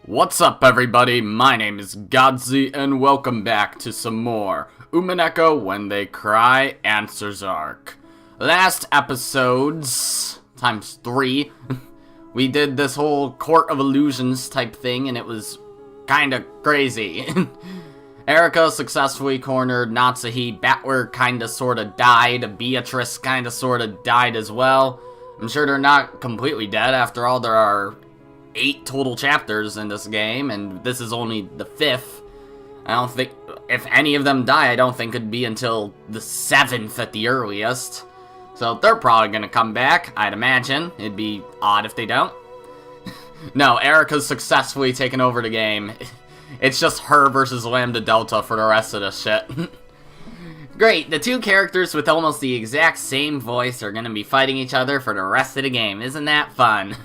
What's up, everybody? My name is Godzi, and welcome back to some more Umineko When They Cry Answers Arc. Last episodes, times 3, we did this whole Court of Illusions type thing, and it was kinda crazy. Erika successfully cornered Natsuhi, Battler kinda sorta died, Beatrice kinda sorta died as well. I'm sure they're not completely dead. After all, there are 8 total chapters in this game, and this is only the 5th. I don't think, if any of them die, I don't think it'd be until the 7th at the earliest. So they're probably gonna come back, I'd imagine. It'd be odd if they don't. No, Erika's successfully taken over the game. It's just her versus Lambda Delta for the rest of this shit. Great, the 2 characters with almost the exact same voice are gonna be fighting each other for the rest of the game. Isn't that fun?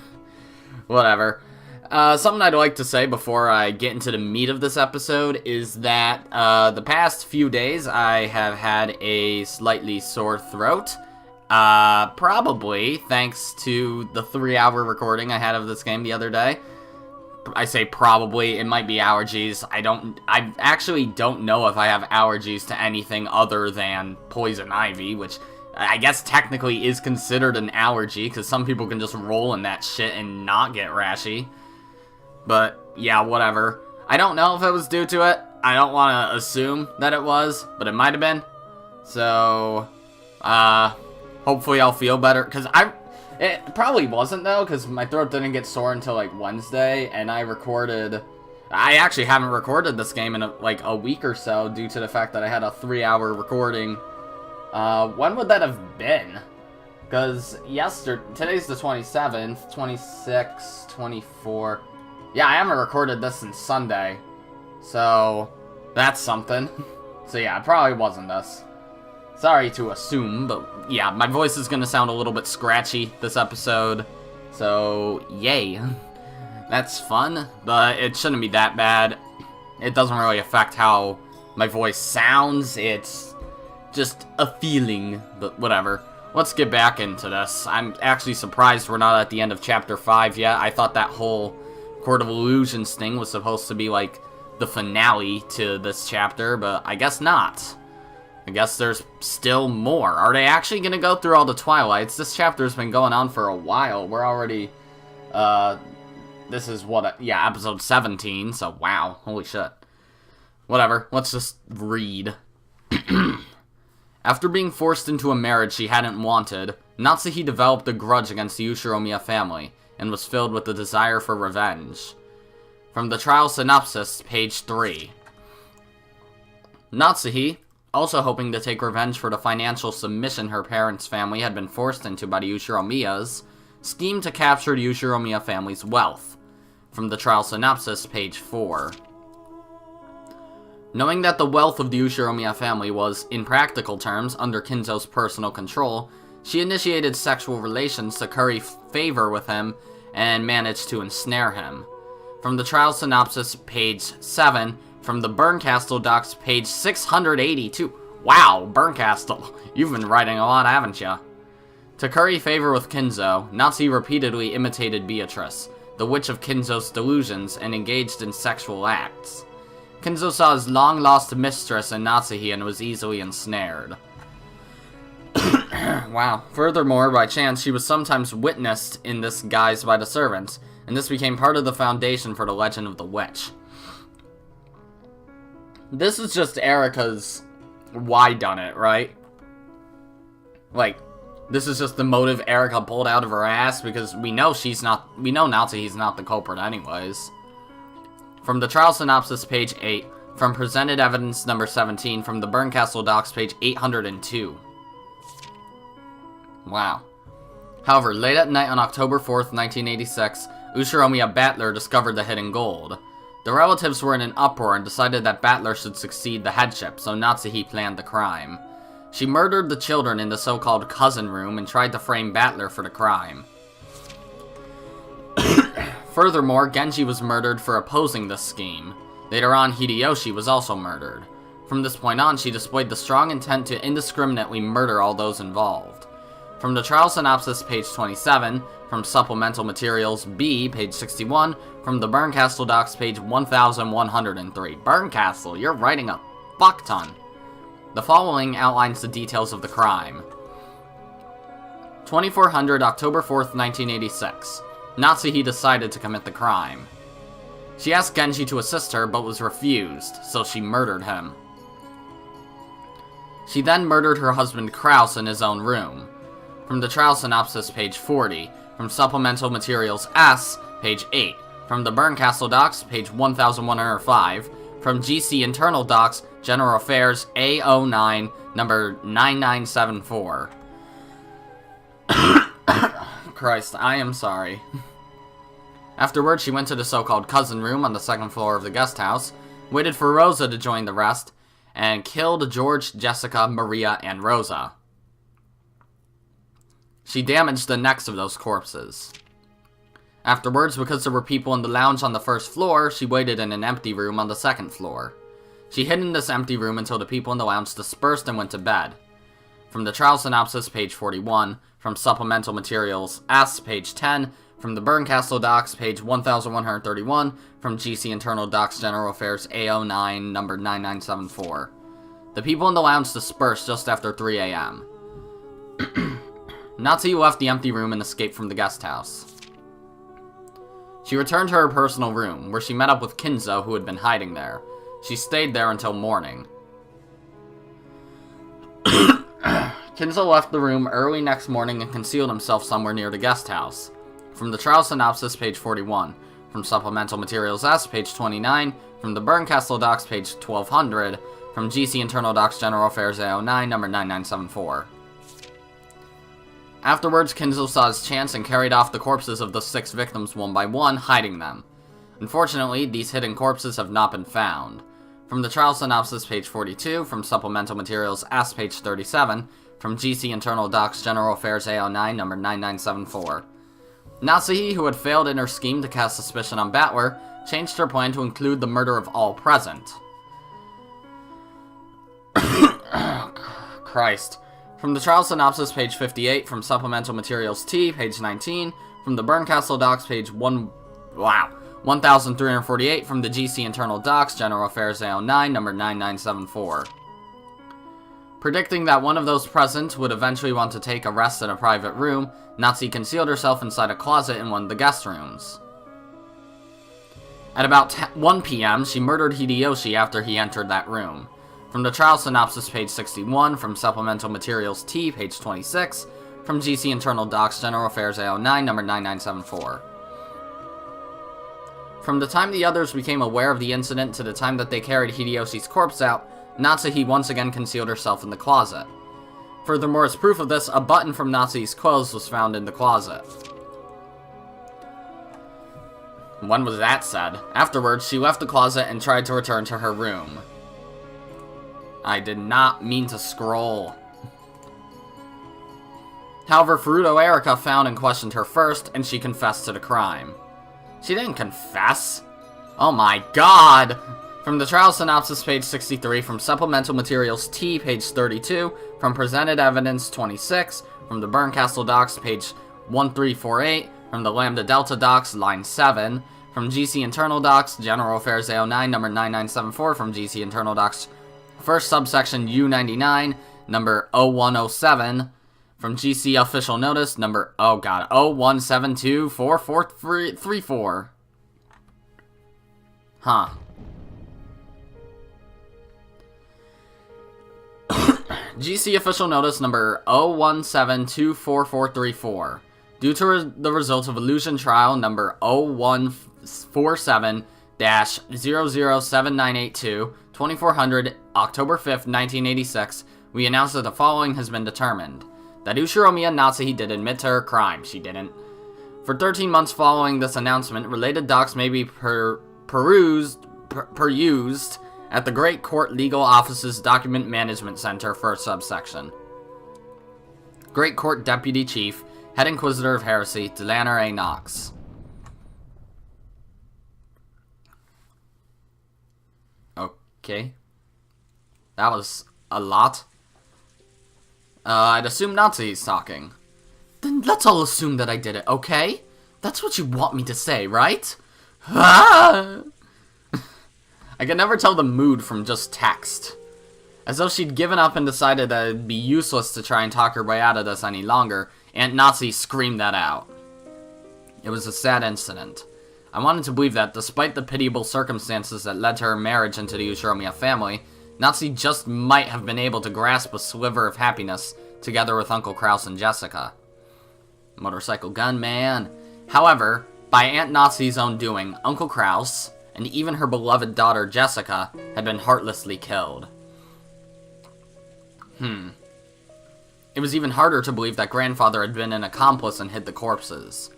Whatever. Something I'd like to say before I get into the meat of this episode is that the past few days I have had a slightly sore throat. Probably thanks to the 3-hour recording I had of this game the other day. I say probably, it might be allergies. I actually don't know if I have allergies to anything other than poison ivy, which I guess technically is considered an allergy, because some people can just roll in that shit and not get rashy. But, yeah, whatever. I don't know if it was due to it. I don't want to assume that it was, but it might have been. So, hopefully I'll feel better, because it probably wasn't, though, because my throat didn't get sore until, like, Wednesday, and I actually haven't recorded this game in, a week or so, due to the fact that I had a 3-hour recording. When would that have been? Because today's the 27th, 26, 24. Yeah, I haven't recorded this since Sunday. So, that's something. So yeah, it probably wasn't this. Sorry to assume, but yeah, my voice is gonna sound a little bit scratchy this episode. So, yay. That's fun, but it shouldn't be that bad. It doesn't really affect how my voice sounds. It's just a feeling, but whatever. Let's get back into this. I'm actually surprised we're not at the end of Chapter 5 yet. I thought that whole Court of Illusions thing was supposed to be, like, the finale to this chapter, but I guess not. I guess there's still more. Are they actually gonna go through all the Twilights? This chapter's been going on for a while. We're already, this is episode 17, so wow, holy shit. Whatever, let's just read. After being forced into a marriage she hadn't wanted, Natsuhi developed a grudge against the Ushiromiya family, and was filled with the desire for revenge. From the trial synopsis, page 3. Natsuhi, also hoping to take revenge for the financial submission her parents' family had been forced into by the Ushiromiyas, schemed to capture the Ushiromiya family's wealth. From the trial synopsis, page 4. Knowing that the wealth of the Ushiromiya family was, in practical terms, under Kinzo's personal control, she initiated sexual relations to curry favor with him and managed to ensnare him. From the trial synopsis, page 7. From the Burncastle docs, page 682. Wow, Burncastle. You've been writing a lot, haven't ya? To curry favor with Kinzo, Natsuhi repeatedly imitated Beatrice, the witch of Kinzo's delusions, and engaged in sexual acts. Kinzo saw his long-lost mistress in Natsuhi and was easily ensnared. Wow. Furthermore, by chance, she was sometimes witnessed in this guise by the servants, and this became part of the foundation for the legend of the witch. This is just Erika's why done it, right? Like, this is just the motive Erika pulled out of her ass, because we know Natsuhi's not the culprit anyways. From the trial synopsis, page 8. From presented evidence number 17. From the Burncastle docs, page 802. Wow. However, late at night on October 4th, 1986, Ushiromiya Battler discovered the hidden gold. The relatives were in an uproar and decided that Battler should succeed the headship, so Natsuhi planned the crime. She murdered the children in the so-called cousin room and tried to frame Battler for the crime. Furthermore, Genji was murdered for opposing this scheme. Later on, Hideyoshi was also murdered. From this point on, she displayed the strong intent to indiscriminately murder all those involved. From the trial synopsis, page 27. From supplemental materials B, page 61. From the Bernkastel docs, page 1103. Bernkastel, you're writing a fuck ton. The following outlines the details of the crime. 2400, October 4th, 1986. Natsuhi decided to commit the crime. She asked Genji to assist her, but was refused, so she murdered him. She then murdered her husband Kraus in his own room. From the trial synopsis, page 40. From supplemental materials S, page 8. From the Bernkastel docs, page 1105. From GC internal docs, General Affairs A09, number 9974. Christ, I am sorry. Afterwards, she went to the so-called cousin room on the second floor of the guest house, waited for Rosa to join the rest, and killed George, Jessica, Maria, and Rosa. She damaged the necks of those corpses. Afterwards, because there were people in the lounge on the first floor, she waited in an empty room on the second floor. She hid in this empty room until the people in the lounge dispersed and went to bed. From the trial synopsis, page 41. From supplemental materials S, page 10. From the Bernkastel docs, page 1131. From GC internal docs, General Affairs A09, number 9974. The people in the lounge dispersed just after 3 a.m. Natsuhi left the empty room and escaped from the guest house. She returned to her personal room, where she met up with Kinzo, who had been hiding there. She stayed there until morning. Kinzo left the room early next morning and concealed himself somewhere near the guest house. From the trial synopsis, page 41. From supplemental materials S, page 29. From the Bernkastel docs, page 1200. From GC internal docs, General Affairs A09, number 9974. Afterwards, Kinzo saw his chance and carried off the corpses of the 6 victims one by one, hiding them. Unfortunately, these hidden corpses have not been found. From the trial synopsis, page 42. From supplemental materials S, page 37. From GC internal docs, General Affairs A09, number 9974. Natsuhi, who had failed in her scheme to cast suspicion on Battler, changed her plan to include the murder of all present. Christ. From the trial synopsis, page 58. From supplemental materials T, page 19. From the Bernkastel docs, page 1348. From the GC internal docs, General Affairs A09, number 9974. Predicting that one of those present would eventually want to take a rest in a private room, Natsuhi concealed herself inside a closet in one of the guest rooms. At about 1 p.m., she murdered Hideyoshi after he entered that room. From the trial synopsis, page 61. From supplemental materials T, page 26. From GC internal docs, General Affairs A09, number 9974. From the time the others became aware of the incident to the time that they carried Hideyoshi's corpse out, Natsuhi once again concealed herself in the closet. Furthermore, as proof of this, a button from Natsuhi's clothes was found in the closet. When was that said? Afterwards, she left the closet and tried to return to her room. I did not mean to scroll. However, Erika found and questioned her first, and she confessed to the crime. She didn't confess. Oh my god! From the trial synopsis, page 63. From supplemental materials T, page 32. From presented evidence 26. From the Bernkastel docs, page 1348. From the Lambda Delta docs, line 7. From GC internal docs, General Affairs A09, number 9974. From GC internal docs, first subsection U99, number 0107. From GC official notice, number, 01724434. Huh. GC official notice number 01724434. Due to the results of illusion trial number 0147-007982, 2400, October 5th, 1986, we announce that the following has been determined. That Ushiromiya Natsuhi did admit to her crime. She didn't. For 13 months following this announcement, related docs may be perused at the Great Court Legal Office's Document Management Center for a subsection. Great Court Deputy Chief, Head Inquisitor of Heresy, Delanner A. Knox. Okay. That was a lot. I'd assume Natsuhi's talking. Then let's all assume that I did it, okay? That's what you want me to say, right? Ah! I could never tell the mood from just text. As though she'd given up and decided that it'd be useless to try and talk her way out of this any longer, Aunt Natsuhi screamed that out. It was a sad incident. I wanted to believe that, despite the pitiable circumstances that led to her marriage into the Ushiromiya family, Natsuhi just might have been able to grasp a sliver of happiness together with Uncle Kraus and Jessica. Motorcycle gun, man. However, by Aunt Natsuhi's own doing, Uncle Kraus, and even her beloved daughter Jessica, had been heartlessly killed. It was even harder to believe that Grandfather had been an accomplice and hid the corpses.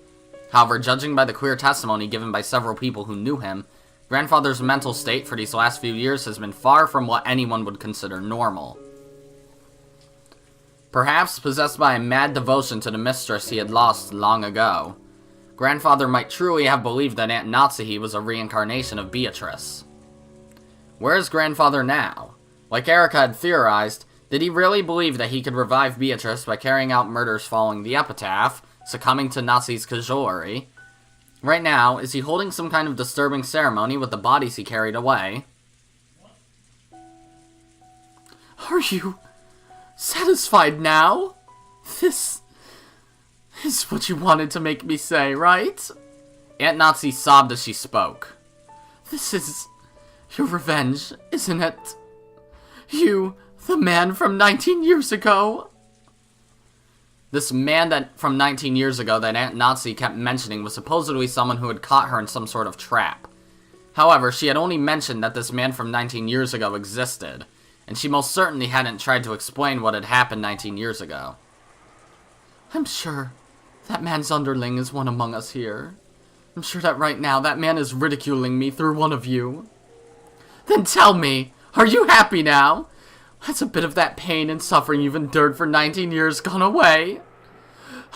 However, judging by the queer testimony given by several people who knew him, Grandfather's mental state for these last few years has been far from what anyone would consider normal. Perhaps possessed by a mad devotion to the mistress he had lost long ago, Grandfather might truly have believed that Aunt Natsuhi was a reincarnation of Beatrice. Where is Grandfather now? Like Erika had theorized, did he really believe that he could revive Beatrice by carrying out murders following the epitaph, succumbing to Natsuhi's cajolery? Right now, is he holding some kind of disturbing ceremony with the bodies he carried away? Are you satisfied now? This is what you wanted to make me say, right? Aunt Natsuhi sobbed as she spoke. This is your revenge, isn't it? You, the man from 19 years ago? This man from 19 years ago that Aunt Natsuhi kept mentioning was supposedly someone who had caught her in some sort of trap. However, she had only mentioned that this man from 19 years ago existed, and she most certainly hadn't tried to explain what had happened 19 years ago. I'm sure that man's underling is one among us here. I'm sure that right now that man is ridiculing me through one of you. Then tell me, are you happy now? Has a bit of that pain and suffering you've endured for 19 years gone away?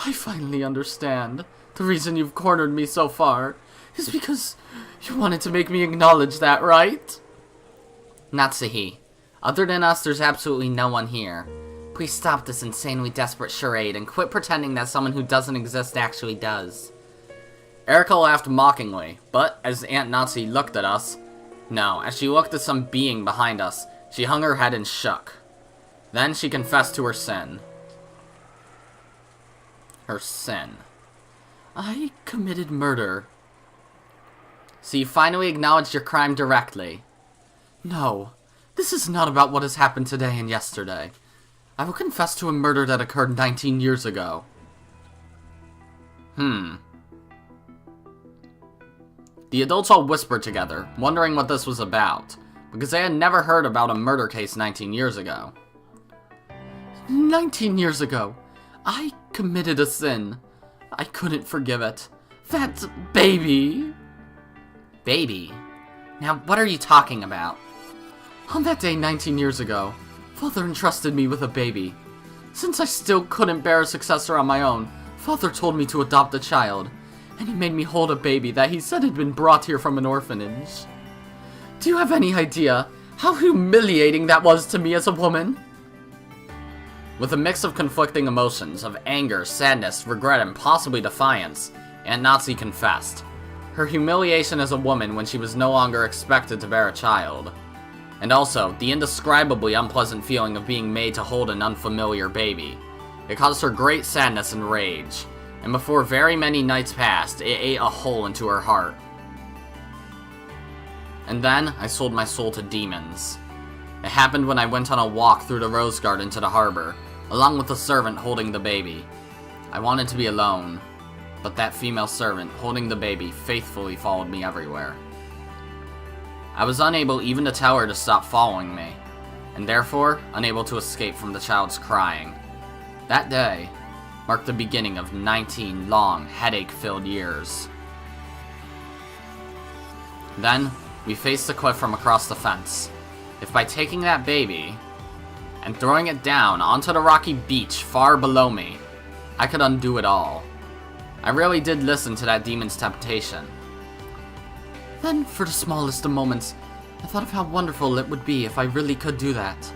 I finally understand. The reason you've cornered me so far is because you wanted to make me acknowledge that, right? Natsuhi, other than us, there's absolutely no one here. Please stop this insanely desperate charade and quit pretending that someone who doesn't exist actually does. Erika laughed mockingly, but as Aunt Natsuhi looked at us, no, as she looked at some being behind us, she hung her head and shook. Then she confessed to her sin. Her sin. I committed murder. So you finally acknowledged your crime directly. No, this is not about what has happened today and yesterday. I will confess to a murder that occurred 19 years ago. The adults all whispered together, wondering what this was about, because they had never heard about a murder case 19 years ago. 19 years ago, I committed a sin. I couldn't forgive it. That baby! Baby? Now, what are you talking about? On that day 19 years ago, Father entrusted me with a baby. Since I still couldn't bear a successor on my own, Father told me to adopt a child, and he made me hold a baby that he said had been brought here from an orphanage. Do you have any idea how humiliating that was to me as a woman? With a mix of conflicting emotions of anger, sadness, regret, and possibly defiance, Aunt Natsuhi confessed. Her humiliation as a woman when she was no longer expected to bear a child. And also, the indescribably unpleasant feeling of being made to hold an unfamiliar baby. It caused her great sadness and rage, and before very many nights passed, it ate a hole into her heart. And then, I sold my soul to demons. It happened when I went on a walk through the rose garden to the harbor, along with the servant holding the baby. I wanted to be alone, but that female servant holding the baby faithfully followed me everywhere. I was unable even to tell her to stop following me, and therefore unable to escape from the child's crying. That day marked the beginning of 19 long, headache-filled years. Then, we faced the cliff from across the fence. If by taking that baby and throwing it down onto the rocky beach far below me, I could undo it all. I really did listen to that demon's temptation. Then, for the smallest of moments, I thought of how wonderful it would be if I really could do that,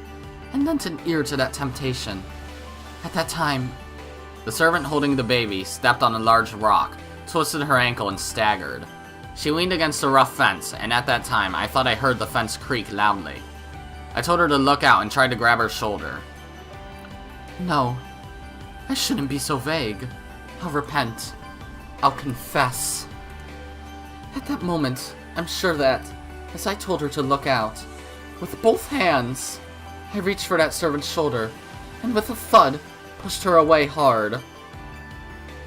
and lent an ear to that temptation. At that time, The servant holding the baby stepped on a large rock, twisted her ankle, and staggered. She leaned against a rough fence, and at that time, I thought I heard the fence creak loudly. I told her to look out and tried to grab her shoulder. No, I shouldn't be so vague. I'll repent. I'll confess. At that moment, I'm sure that, as I told her to look out, with both hands, I reached for that servant's shoulder, and with a thud, pushed her away hard.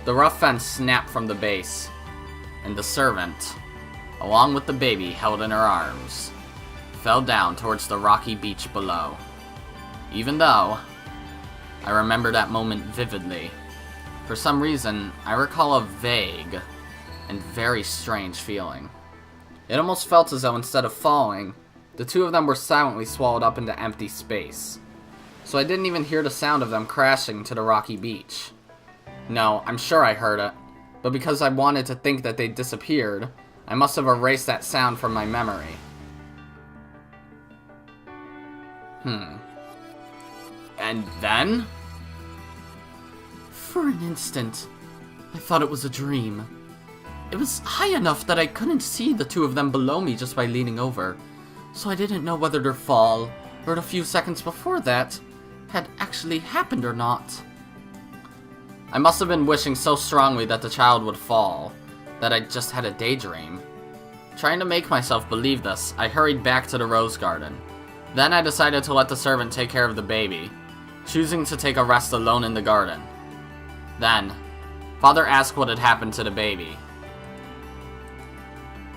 The rough fence snapped from the base, and the servant, along with the baby held in her arms, fell down towards the rocky beach below. Even though I remember that moment vividly, for some reason, I recall a vague and very strange feeling. It almost felt as though instead of falling, the two of them were silently swallowed up into empty space. So I didn't even hear the sound of them crashing to the rocky beach. No, I'm sure I heard it, but because I wanted to think that they disappeared, I must have erased that sound from my memory. And then? For an instant, I thought it was a dream. It was high enough that I couldn't see the two of them below me just by leaning over, so I didn't know whether their fall, or the few seconds before that, had actually happened or not. I must have been wishing so strongly that the child would fall, that I just had a daydream. Trying to make myself believe this, I hurried back to the rose garden. Then I decided to let the servant take care of the baby, choosing to take a rest alone in the garden. Then, Father asked what had happened to the baby,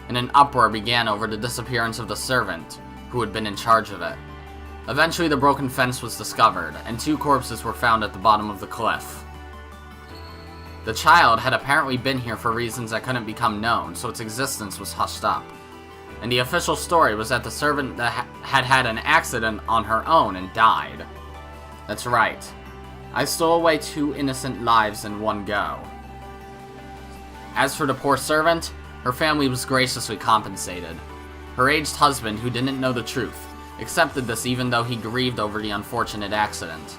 and an uproar began over the disappearance of the servant, who had been in charge of it. Eventually the broken fence was discovered, and 2 corpses were found at the bottom of the cliff. The child had apparently been here for reasons that couldn't become known, so its existence was hushed up. And the official story was that the servant had had an accident on her own and died. That's right. I stole away 2 innocent lives in one go. As for the poor servant, her family was graciously compensated. Her aged husband, who didn't know the truth, accepted this even though he grieved over the unfortunate accident.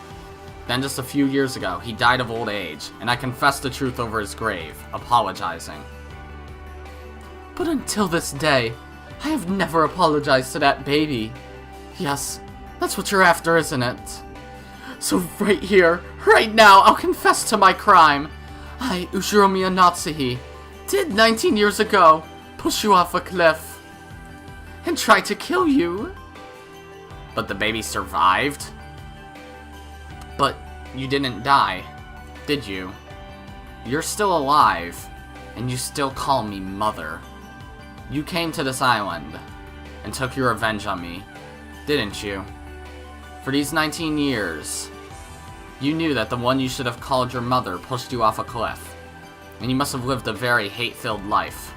Then just a few years ago, he died of old age, and I confessed the truth over his grave, apologizing. But until this day, I have never apologized to that baby. Yes, that's what you're after, isn't it? So right here, right now, I'll confess to my crime. I, Ushiromiya Natsuhi, did 19 years ago push you off a cliff and try to kill you. But the baby survived? But you didn't die, did you? You're still alive, and you still call me Mother. You came to this island and took your revenge on me, didn't you? For these 19 years, you knew that the one you should have called your mother pushed you off a cliff, and you must have lived a very hate-filled life.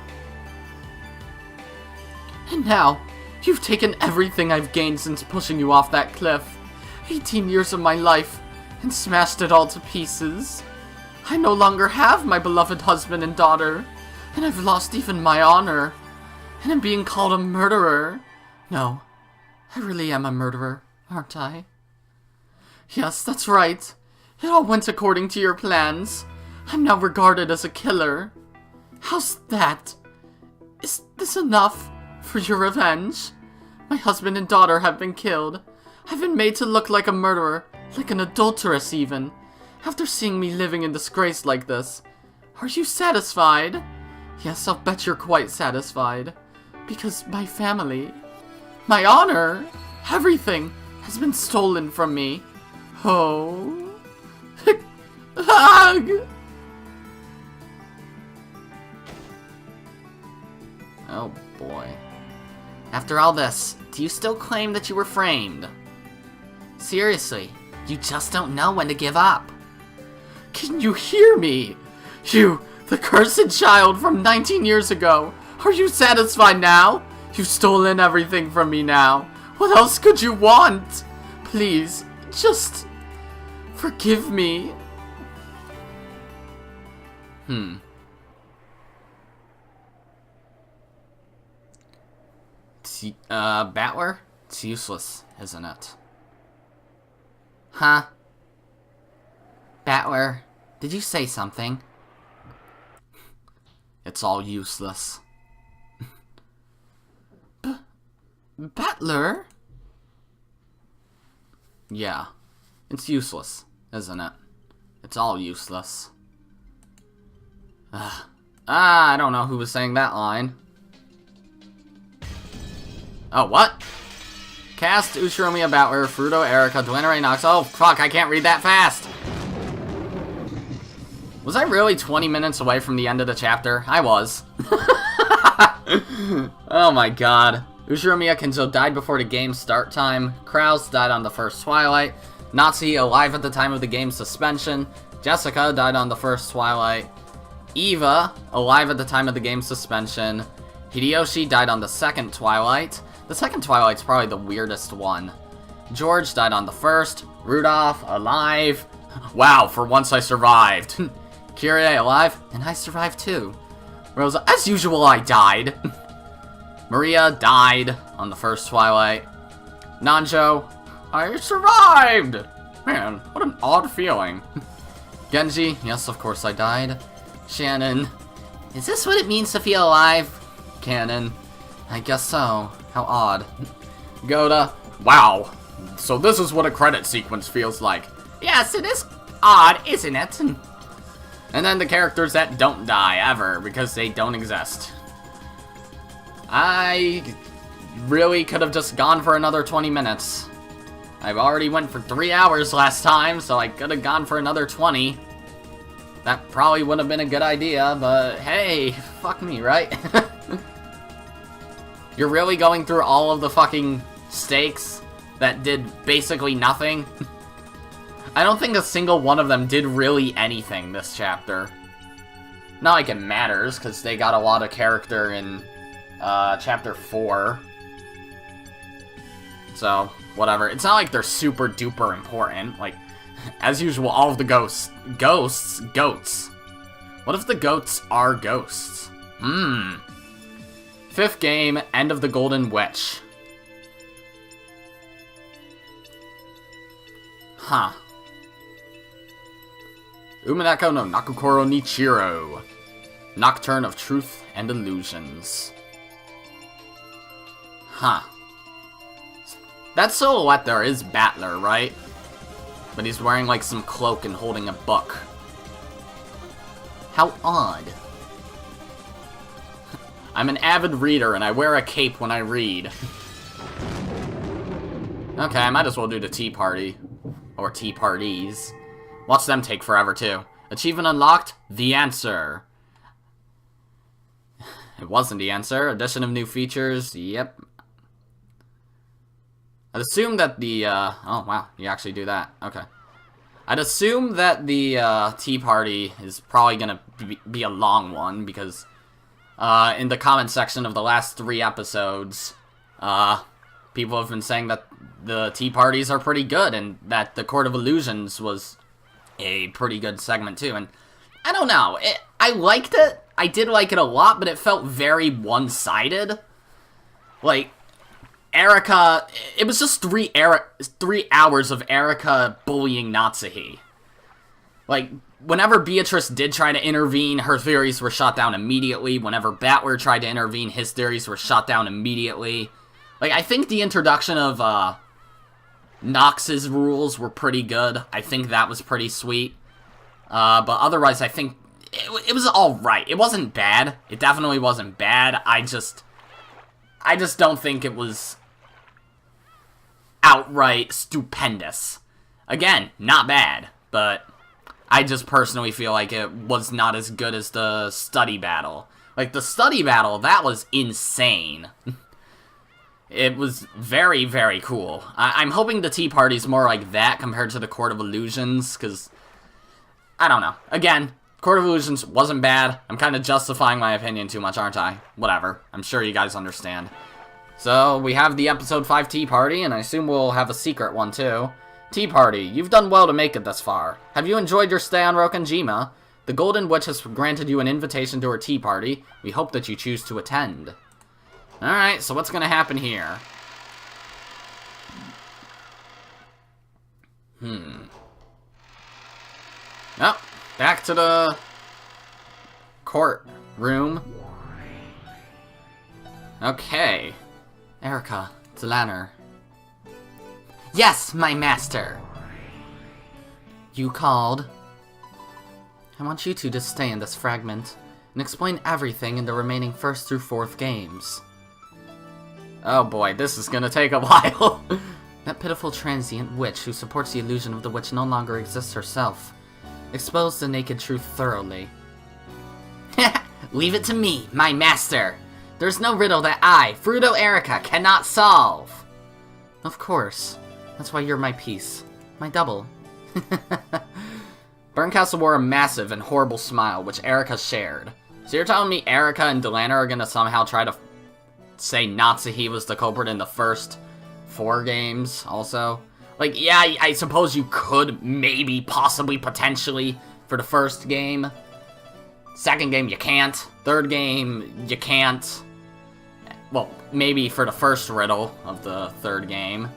And now, you've taken everything I've gained since pushing you off that cliff, 18 years of my life, and smashed it all to pieces. I no longer have my beloved husband and daughter, and I've lost even my honor, and I'm being called a murderer. No, I really am a murderer, aren't I? Yes, that's right. It all went according to your plans. I'm now regarded as a killer. How's that? Is this enough for your revenge? My husband and daughter have been killed. I've been made to look like a murderer, like an adulteress even. After seeing me living in disgrace like this, are you satisfied? Yes, I'll bet you're quite satisfied. Because my family, my honor, everything has been stolen from me. Oh. Oh boy. After all this, do you still claim that you were framed? Seriously, you just don't know when to give up. Can you hear me? You, the cursed child from 19 years ago. Are you satisfied now? You've stolen everything from me now. What else could you want? Please, just forgive me. Battler? It's useless, isn't it? Huh? Battler, Did you say something? It's all useless. Battler? Yeah. It's useless, isn't it? It's all useless. I don't know who was saying that line. Oh, what? Cast Ushiromiya, Battler, Fruto, Erika, Dwayne, Nox. Oh, fuck, I can't read that fast. Was I really 20 minutes away from the end of the chapter? I was. Oh my god. Ushiromiya Kenzo died before the game's start time. Kraus died on the first Twilight. Natsuhi alive at the time of the game's suspension. Jessica died on the first Twilight. Eva alive at the time of the game's suspension. Hideyoshi died on the second Twilight. The second Twilight's probably the weirdest one. George died on the first. Rudolph alive. Wow, for once I survived. Kyrie alive, and I survived too. Rosa, as usual, I died. Maria died on the first Twilight. Nanjo, I survived! Man, what an odd feeling. Genji, yes, of course I died. Shannon, is this what it means to feel alive? Canon, I guess so. How odd. Goda, wow. So this is what a credit sequence feels like. Yes, it is odd, isn't it? And then the characters that don't die ever, because they don't exist. I really could have just gone for another 20 minutes. I've already went for 3 hours last time, so I could have gone for another 20. That probably would have been a good idea, but hey, fuck me, right? You're really going through all of the fucking stakes that did basically nothing? I don't think a single one of them did really anything this chapter. Not like it matters, because they got a lot of character in chapter 4. So, whatever. It's not like they're super duper important. Like, as usual, all of the goats. What if the goats are ghosts? Fifth game, End of the Golden Witch. Huh. Umineko no Nakukoro Nichiro. Nocturne of Truth and Illusions. Huh. That silhouette there is Battler, right? But he's wearing like some cloak and holding a book. How odd. I'm an avid reader and I wear a cape when I read. Okay, I might as well do the tea party. Or tea parties. Watch them take forever, too. Achievement unlocked? The answer. It wasn't the answer. Addition of new features. Yep. I'd assume that the, oh, wow. You actually do that. Okay. I'd assume that the, tea party is probably gonna be a long one, because, in the comment section of the last 3 episodes, people have been saying that the tea parties are pretty good, and that the Court of Illusions was a pretty good segment too, and I don't know, I liked it, I did like it a lot, but it felt very one-sided. Like, Erika, it was just 3 hours of Erika bullying Natsuhi. Like, whenever Beatrice did try to intervene, her theories were shot down immediately. Whenever Battler tried to intervene, his theories were shot down immediately. Like, I think the introduction of, Nox's rules were pretty good. I think that was pretty sweet. But otherwise, I think it was alright. It wasn't bad. It definitely wasn't bad. I just don't think it was outright stupendous. Again, not bad, but I just personally feel like it was not as good as the study battle. Like, the study battle, that was insane. It was very, very cool. I'm hoping the tea party's more like that compared to the Court of Illusions, because, I don't know. Again, Court of Illusions wasn't bad. I'm kind of justifying my opinion too much, aren't I? Whatever. I'm sure you guys understand. So, we have the episode 5 tea party, and I assume we'll have a secret one too. Tea party, you've done well to make it this far. Have you enjoyed your stay on Rokenjima? The Golden Witch has granted you an invitation to her tea party. We hope that you choose to attend. Alright, so what's gonna happen here? Oh, Back to the courtroom. Okay. Erika, Delanner. Yes, my master! You called. I want you two to stay in this fragment and explain everything in the remaining 1st through 4th games. Oh boy, this is gonna take a while. That pitiful transient witch who supports the illusion of the witch no longer exists herself. Expose the naked truth thoroughly. Leave it to me, my master! There's no riddle that I, Fruto Erika, cannot solve! Of course. That's why you're my piece. My double. Berncastle wore a massive and horrible smile, which Erika shared. So you're telling me Erika and Delanner are gonna somehow try to say Natsuhi was the culprit in the first 4 games, also? Like, yeah, I suppose you could maybe, possibly, potentially, for the 1st game. 2nd game, you can't. 3rd game, you can't. Well, maybe for the 1st riddle of the 3rd game.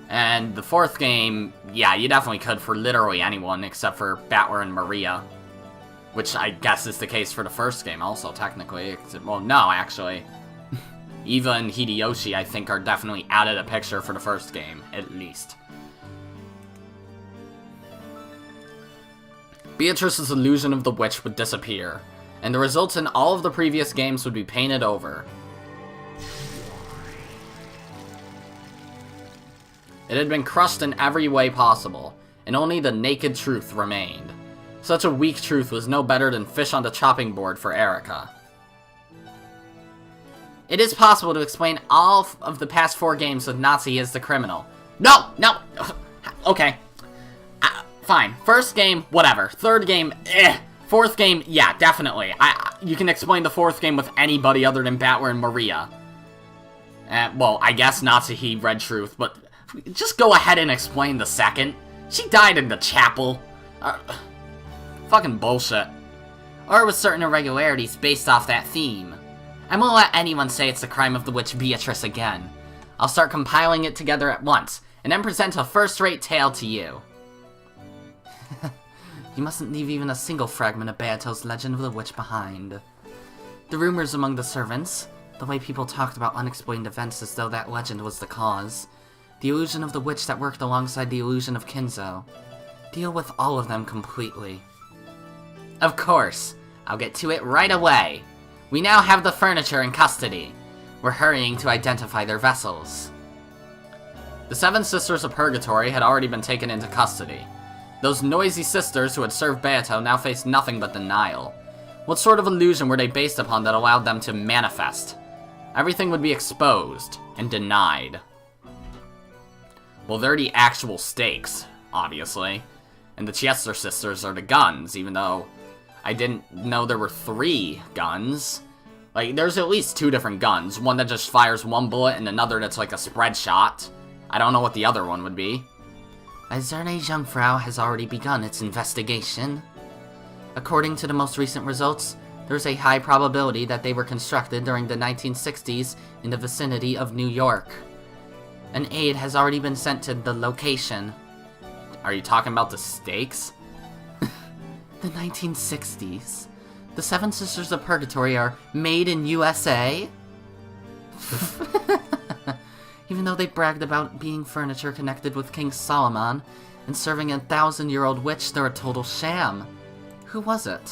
And the 4th game, yeah, you definitely could for literally anyone except for Battler and Maria. Which I guess is the case for the 1st game also, technically. Well, no, actually. Eva and Hideyoshi, I think, are definitely out of the picture for the 1st game, at least. Beatrice's illusion of the witch would disappear, and the results in all of the previous games would be painted over. It had been crushed in every way possible, and only the naked truth remained. Such a weak truth was no better than fish on the chopping board for Erika. It is possible to explain all of the past 4 games with Natsuhi as the criminal. No! Okay. Fine. 1st game, whatever. 3rd game, 4th game, yeah, definitely. You can explain the 4th game with anybody other than Battler and Maria. Well, I guess Natsuhi read truth, but just go ahead and explain the 2nd. She died in the chapel. Fucking bullshit. Or with certain irregularities based off that theme. I won't let anyone say it's the crime of the witch Beatrice again. I'll start compiling it together at once, and then present a first-rate tale to you. You mustn't leave even a single fragment of Beato's legend of the witch behind. The rumors among the servants, the way people talked about unexplained events as though that legend was the cause, the illusion of the witch that worked alongside the illusion of Kinzo. Deal with all of them completely. Of course, I'll get to it right away. We now have the furniture in custody. We're hurrying to identify their vessels. The 7 Sisters of Purgatory had already been taken into custody. Those noisy sisters who had served Beato now faced nothing but denial. What sort of illusion were they based upon that allowed them to manifest? Everything would be exposed and denied. Well, they're the actual stakes, obviously. And the Chester sisters are the guns, even though I didn't know there were 3 guns. Like, there's at least 2 different guns. One that just fires 1 bullet and another that's like a spread shot. I don't know what the other one would be. Eiserne Jungfrau has already begun its investigation. According to the most recent results, there's a high probability that they were constructed during the 1960s in the vicinity of New York. An aide has already been sent to the location. Are you talking about the stakes? The 1960s. The 7 Sisters of Purgatory are made in USA? Even though they bragged about being furniture connected with King Solomon and serving a 1,000-year-old witch, they're a total sham. Who was it?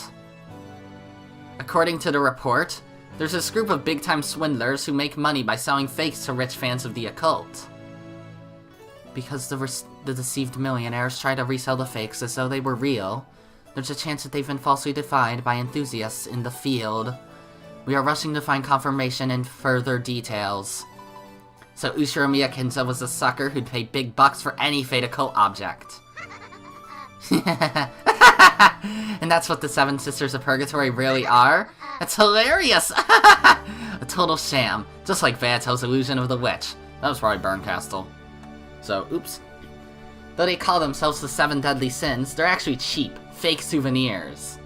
According to the report, there's this group of big-time swindlers who make money by selling fakes to rich fans of the occult. Because the deceived millionaires try to resell the fakes as though they were real, there's a chance that they've been falsely defined by enthusiasts in the field. We are rushing to find confirmation and further details. So Ushiromiya Kinzo was a sucker who'd pay big bucks for any fate occult object. And that's what the 7 Sisters of Purgatory really are? That's hilarious! A total sham, just like Beato's illusion of the witch. That was probably Berncastle. So, oops. Though they call themselves the 7 Deadly Sins, they're actually cheap, fake souvenirs.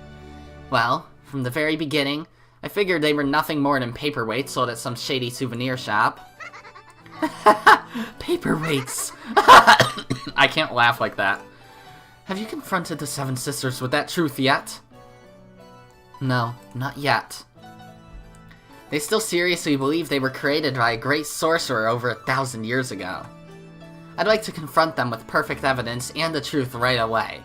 Well, from the very beginning, I figured they were nothing more than paperweights sold at some shady souvenir shop. Paperweights! I can't laugh like that. Have you confronted the Seven Sisters with that truth yet? No, not yet. They still seriously believe they were created by a great sorcerer over 1,000 years ago. I'd like to confront them with perfect evidence and the truth right away,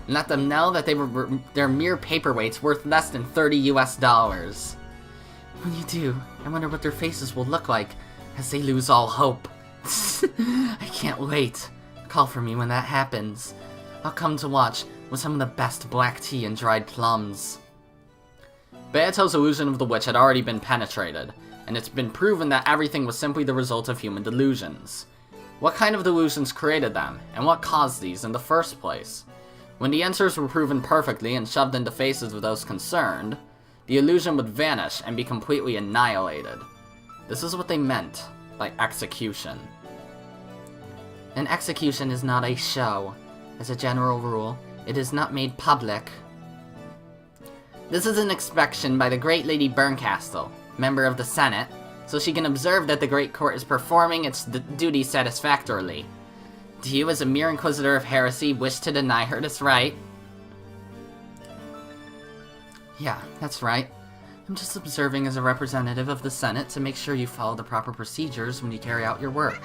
and let them know that they're mere paperweights worth less than $30 US. When you do, I wonder what their faces will look like as they lose all hope. I can't wait. Call for me when that happens. I'll come to watch with some of the best black tea and dried plums. Beato's illusion of the witch had already been penetrated, and it's been proven that everything was simply the result of human delusions. What kind of delusions created them, and what caused these in the first place? When the answers were proven perfectly and shoved into faces of those concerned, the illusion would vanish and be completely annihilated. This is what they meant by execution. An execution is not a show. As a general rule, it is not made public. This is an inspection by the Great Lady Berncastle, member of the Senate, so she can observe that the Great Court is performing its duty satisfactorily. Do you, as a mere Inquisitor of Heresy, wish to deny her this right? Yeah, that's right. I'm just observing as a representative of the Senate to make sure you follow the proper procedures when you carry out your work.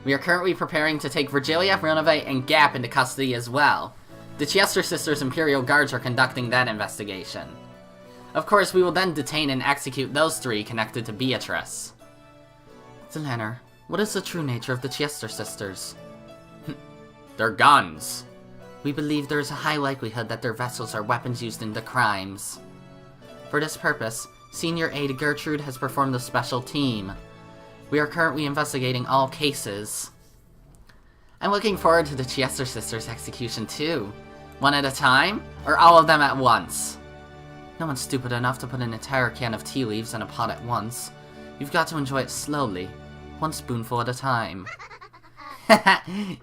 We are currently preparing to take Virgilia, Renovate, and Gap into custody as well. The Chester Sisters' Imperial Guards are conducting that investigation. Of course, we will then detain and execute those three connected to Beatrice. Zelanor, what is the true nature of the Chester Sisters? Their guns. We believe there is a high likelihood that their vessels are weapons used in the crimes. For this purpose, Senior Aide Gertrude has performed a special team. We are currently investigating all cases. I'm looking forward to the Chester Sisters' execution too. One at a time, or all of them at once? No one's stupid enough to put an entire can of tea leaves in a pot at once. You've got to enjoy it slowly, one spoonful at a time.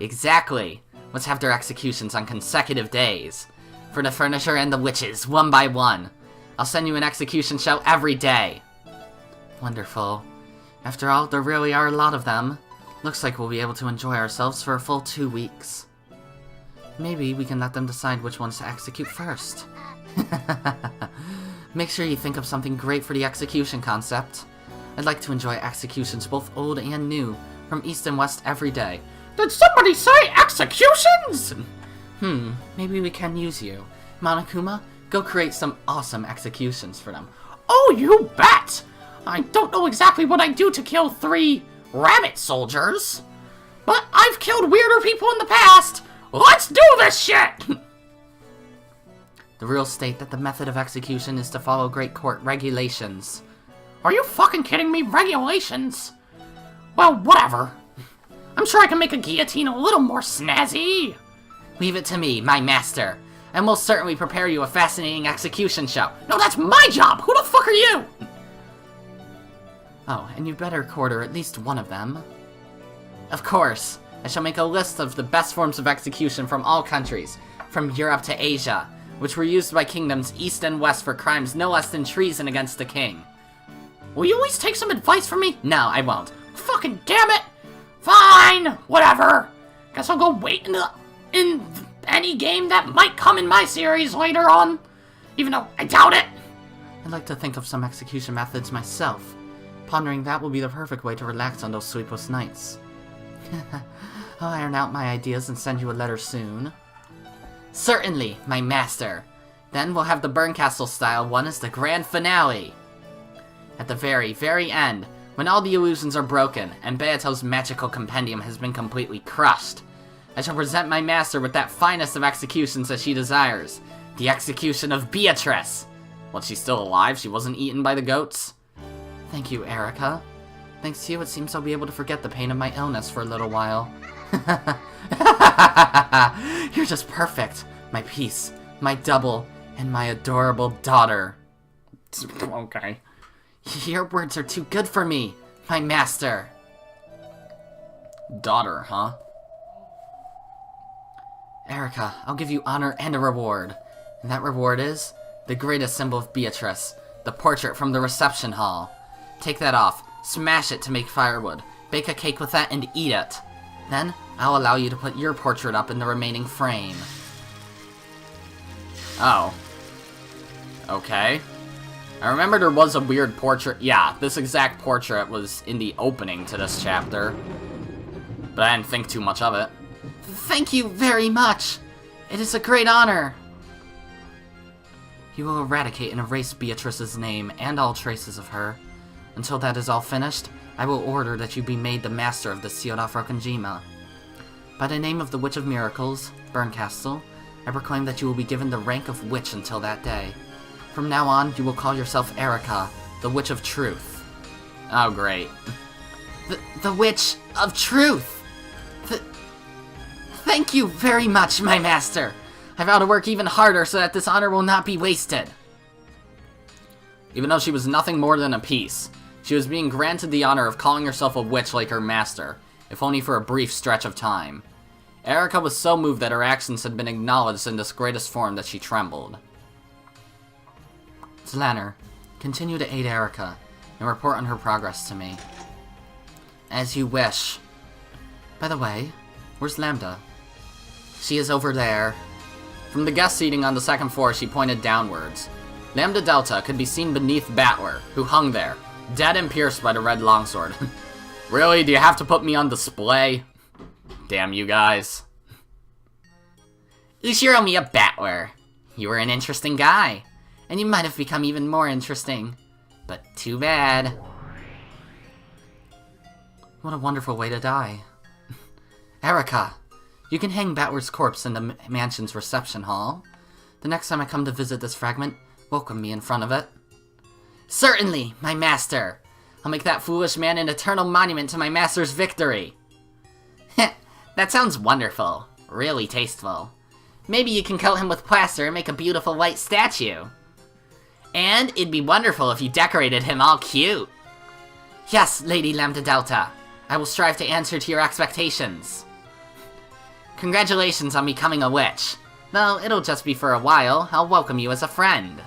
Exactly. Let's have their executions on consecutive days. For the furniture and the witches, one by one. I'll send you an execution show every day. Wonderful. After all, there really are a lot of them. Looks like we'll be able to enjoy ourselves for a full 2 weeks. Maybe we can let them decide which ones to execute first. Make sure you think of something great for the execution concept. I'd like to enjoy executions both old and new, from east and west every day. Did somebody say executions? Maybe we can use you. Monokuma, go create some awesome executions for them. Oh, you bet! I don't know exactly what I'd do to kill 3 rabbit soldiers, but I've killed weirder people in the past. Let's do this shit! The rules state that the method of execution is to follow Great Court regulations. Are you fucking kidding me? Regulations? Well, whatever. I'm sure I can make a guillotine a little more snazzy. Leave it to me, my master, and we'll certainly prepare you a fascinating execution show. No, that's my job! Who the fuck are you? Oh, and you'd better quarter at least one of them. Of course. I shall make a list of the best forms of execution from all countries, from Europe to Asia, which were used by kingdoms east and west for crimes no less than treason against the king. Will you at least take some advice from me? No, I won't. Fucking damn it! Fine! Whatever! Guess I'll go wait in any game that might come in my series later on, even though I doubt it. I'd like to think of some execution methods myself. Pondering that will be the perfect way to relax on those sleepless nights. I'll iron out my ideas and send you a letter soon. Certainly, my master. Then we'll have the Berncastle style one as the grand finale. At the very, very end, when all the illusions are broken and Beato's magical compendium has been completely crushed, I shall present my master with that finest of executions that she desires, the execution of Beatrice. Was she still alive? She wasn't eaten by the goats? Thank you, Erika. Thanks to you, it seems I'll be able to forget the pain of my illness for a little while. You're just perfect. My peace, my double, and my adorable daughter. Okay. Your words are too good for me, my master. Daughter, huh? Erika, I'll give you honor and a reward. And that reward is the greatest symbol of Beatrice, the portrait from the reception hall. Take that off, smash it to make firewood, bake a cake with that, and eat it. Then, I'll allow you to put your portrait up in the remaining frame. Oh. Okay. I remember there was a weird portrait. Yeah, this exact portrait was in the opening to this chapter. But I didn't think too much of it. Thank you very much! It is a great honor! You will eradicate and erase Beatrice's name and all traces of her. Until that is all finished, I will order that you be made the master of the sealed off Rokunjima. By the name of the Witch of Miracles, Burncastle, I proclaim that you will be given the rank of Witch until that day. From now on, you will call yourself Erika, the Witch of Truth. Oh, great. The Witch of Truth! Thank you very much, my master! I vow to work even harder so that this honor will not be wasted. Even though she was nothing more than a piece, she was being granted the honor of calling herself a witch like her master, if only for a brief stretch of time. Erika was so moved that her actions had been acknowledged in this greatest form that she trembled. Zlanner, continue to aid Erika, and report on her progress to me. As you wish. By the way, where's Lambda? She is over there. From the guest seating on the second floor, she pointed downwards. Lambda Delta could be seen beneath Battler, who hung there, dead and pierced by the red longsword. Really? Do you have to put me on display? Damn you guys. Ushiromiya Battler. You were an interesting guy, and you might have become even more interesting. But too bad. What a wonderful way to die. Erika, you can hang Battler's corpse in the mansion's reception hall. The next time I come to visit this fragment, welcome me in front of it. Certainly, my master! I'll make that foolish man an eternal monument to my master's victory! That sounds wonderful. Really tasteful. Maybe you can coat him with plaster and make a beautiful white statue. And it'd be wonderful if you decorated him all cute. Yes, Lady Lambda Delta. I will strive to answer to your expectations. Congratulations on becoming a witch. Though it'll just be for a while, I'll welcome you as a friend.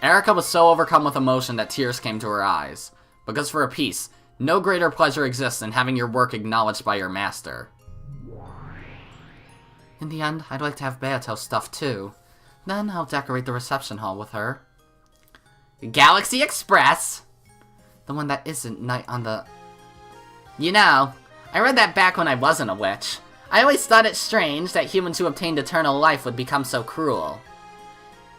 Erika was so overcome with emotion that tears came to her eyes. Because for a piece, no greater pleasure exists than having your work acknowledged by your master. In the end, I'd like to have Beato stuffed too. Then I'll decorate the reception hall with her. Galaxy Express? The one that isn't Night on the... You know, I read that back when I wasn't a witch. I always thought it strange that humans who obtained eternal life would become so cruel.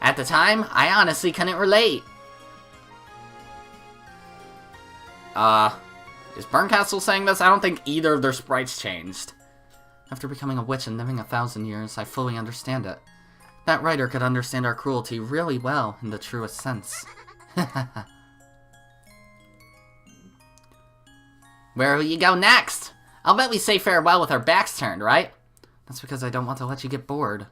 At the time, I honestly couldn't relate. Is Burncastle saying this? I don't think either of their sprites changed. After becoming a witch and living 1,000 years, I fully understand it. That writer could understand our cruelty really well, in the truest sense. Where will you go next? I'll bet we say farewell with our backs turned, right? That's because I don't want to let you get bored.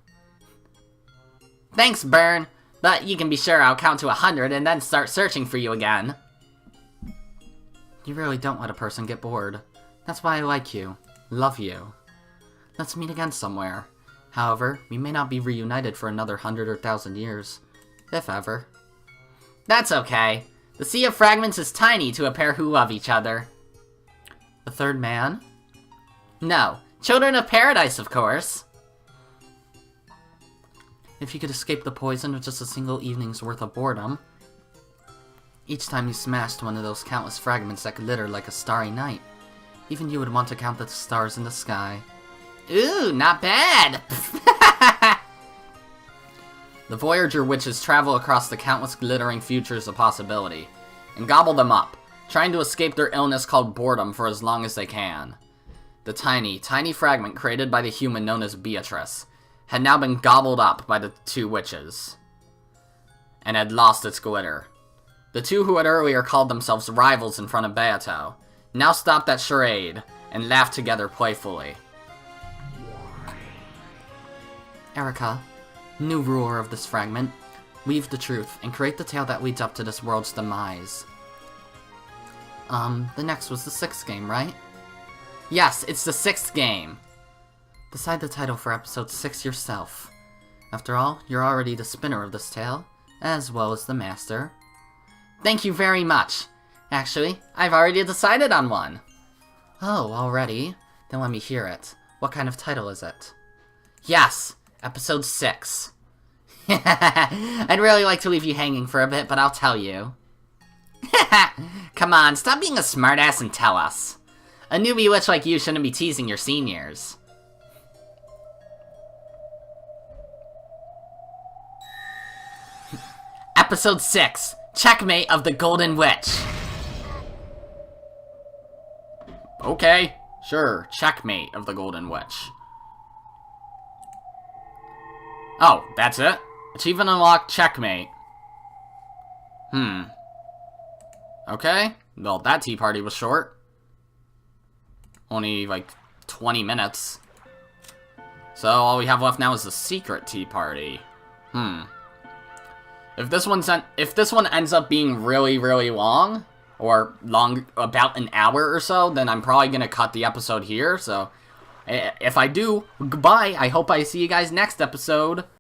Thanks, Burn, but you can be sure I'll count to 100 and then start searching for you again. You really don't let a person get bored. That's why I like you. Love you. Let's meet again somewhere. However, we may not be reunited for another 100 or 1,000 years. If ever. That's okay. The Sea of Fragments is tiny to a pair who love each other. The third man? No. Children of Paradise, of course. If you could escape the poison with just a single evening's worth of boredom. Each time you smashed one of those countless fragments that glittered like a starry night, even you would want to count the stars in the sky. Ooh, not bad! The Voyager witches travel across the countless glittering futures of possibility, and gobble them up, trying to escape their illness called boredom for as long as they can. The tiny, tiny fragment created by the human known as Beatrice had now been gobbled up by the two witches, and had lost its glitter. The two who had earlier called themselves rivals in front of Beato now stopped that charade and laughed together playfully. Erika, new ruler of this fragment, weave the truth and create the tale that leads up to this world's demise. The next was the 6th game, right? Yes, it's the 6th game. Decide the title for episode 6 yourself. After all, you're already the spinner of this tale, as well as the master. Thank you very much. Actually, I've already decided on one. Oh, already? Then let me hear it. What kind of title is it? Yes, episode 6. I'd really like to leave you hanging for a bit, but I'll tell you. Come on, stop being a smartass and tell us. A newbie witch like you shouldn't be teasing your seniors. Episode 6, Checkmate of the Golden Witch. Okay, sure, Checkmate of the Golden Witch. Oh, that's it? Achievement unlocked, Checkmate. Okay, well, that tea party was short. Only, like, 20 minutes. So, all we have left now is the secret tea party. If this one ends up being really, really long, or about an hour or so, then I'm probably gonna cut the episode here, so... If I do, goodbye, I hope I see you guys next episode.